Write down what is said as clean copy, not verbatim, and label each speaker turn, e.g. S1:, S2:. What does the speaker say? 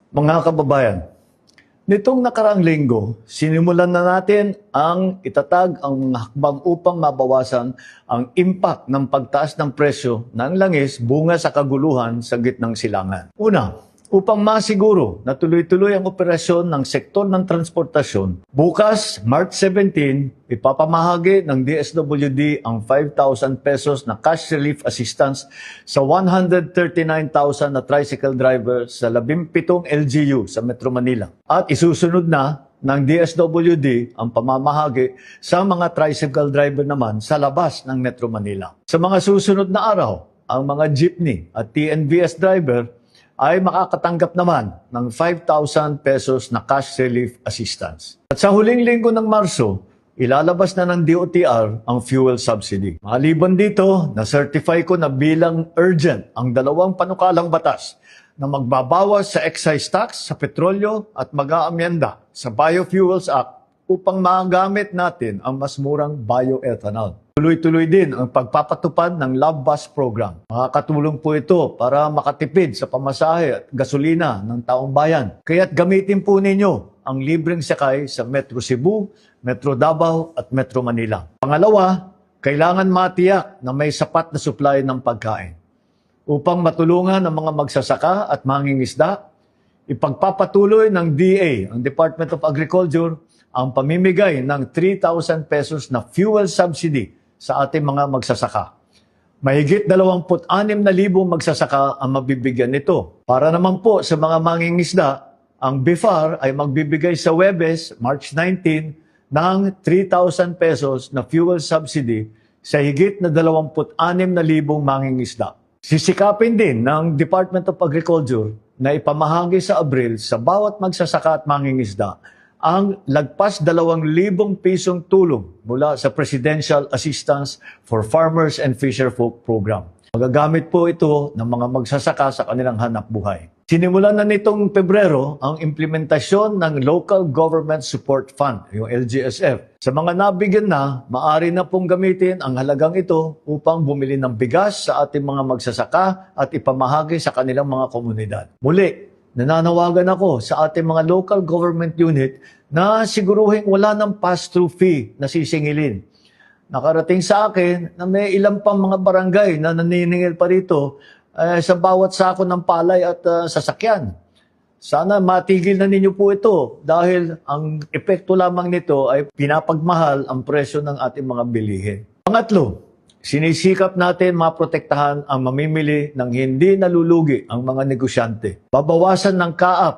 S1: Mga kababayan, nitong nakaraang linggo, sinimulan na natin ang itatag ang mga hakbang upang mabawasan ang impact ng pagtaas ng presyo ng langis bunga sa kaguluhan sa gitnang silangan. Una, upang masiguro na tuloy-tuloy ang operasyon ng sektor ng transportasyon, bukas, March 17, ipapamahagi ng DSWD ang 5,000 pesos na cash relief assistance sa 139,000 na tricycle drivers sa 17 LGU sa Metro Manila. At isusunod na ng DSWD ang pamamahagi sa mga tricycle driver naman sa labas ng Metro Manila. Sa mga susunod na araw, ang mga jeepney at TNVS driver ay makakatanggap naman ng 5,000 pesos na cash relief assistance. At sa huling linggo ng Marso, ilalabas na ng DOTR ang fuel subsidy. Maliban dito, na-certify ko na bilang urgent ang dalawang panukalang batas na magbabawas sa excise tax sa petrolyo at mag-aamyenda sa Biofuels Act upang magamit natin ang mas murang bioethanol. Tuloy-tuloy din ang pagpapatupad ng Love Bus Program. Makakatulong po ito para makatipid sa pamasahe at gasolina ng taong bayan. Kaya't gamitin po ninyo ang libreng sakay sa Metro Cebu, Metro Davao at Metro Manila. Pangalawa, kailangan matiyak na may sapat na supply ng pagkain. Upang matulungan ang mga magsasaka at mangingisda, ipagpapatuloy ng DA, ang Department of Agriculture, ang pamimigay ng 3,000 pesos na fuel subsidy sa ating mga magsasaka. Mahigit 26,000 magsasaka ang mabibigyan nito. Para naman po sa mga mangingisda, ang BIFAR ay magbibigay sa Huwebes, March 19, ng 3,000 pesos na fuel subsidy sa higit na 26,000 mangingisda. Sisikapin din ng Department of Agriculture na ipamahagi sa Abril sa bawat magsasaka at mangingisda ang lagpas 2,000 pisong tulong mula sa Presidential Assistance for Farmers and Fisherfolk Program. Magagamit po ito ng mga magsasaka sa kanilang hanap buhay. Sinimulan na nitong Pebrero ang implementasyon ng Local Government Support Fund, yung LGSF. Sa mga nabigyan na, maaari na pong gamitin ang halagang ito upang bumili ng bigas sa ating mga magsasaka at ipamahagi sa kanilang mga komunidad. Muli, nananawagan ako sa ating mga local government unit na siguruhin wala ng pass-through fee na sisingilin. Nakarating sa akin na may ilang pang mga barangay na naniningil pa rito sa bawat sako ng palay at sasakyan. Sana matigil na ninyo po ito dahil ang epekto lamang nito ay pinapagmahal ang presyo ng ating mga bilihin. Pangatlo, sinisikap natin maprotektahan ang mamimili ng hindi nalulugi ang mga negosyante. Babawasan ng kaap